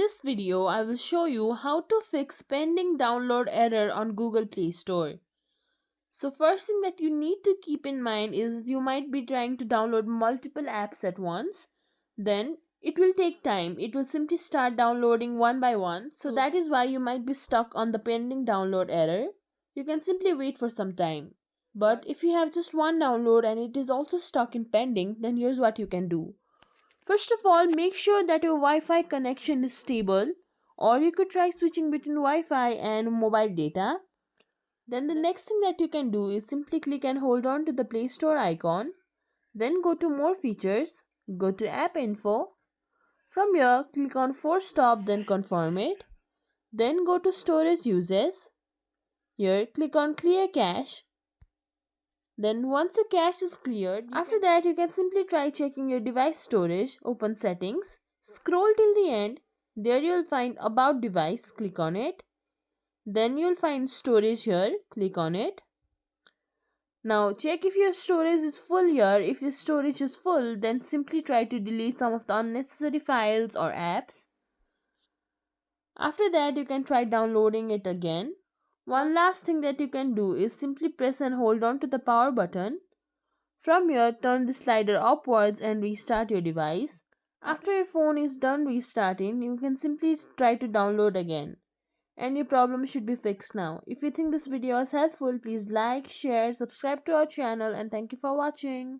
this video, I will show you how to fix pending download error on Google Play Store. So first thing that you need to keep in mind is you might be trying to download multiple apps at once. Then it will take time. It will simply start downloading one by one. So that is why you might be stuck on the pending download error. You can simply wait for some time. But if you have just one download and it is also stuck in pending, then here's what you can do. First of all, make sure that your Wi-Fi connection is stable, or you could try switching between Wi-Fi and mobile data. Then the next thing that you can do is simply click and hold on to the Play Store icon. Then go to More Features, go to App Info. From here, click on Force Stop, then confirm it. Then go to Storage Uses. Here, click on Clear Cache. Then once your cache is cleared, after that you can simply try checking your device storage. Open Settings, scroll till the end. There you'll find About Device, click on it. Then you'll find Storage here, click on it. Now check if your storage is full here. If your storage is full, then simply try to delete some of the unnecessary files or apps. After that you can try downloading it again. One last thing that you can do is simply press and hold on to the power button. From here, turn the slider upwards and restart your device. After your phone is done restarting, you can simply try to download again. And your problem should be fixed now. If you think this video is helpful, please like, share, subscribe to our channel, and thank you for watching.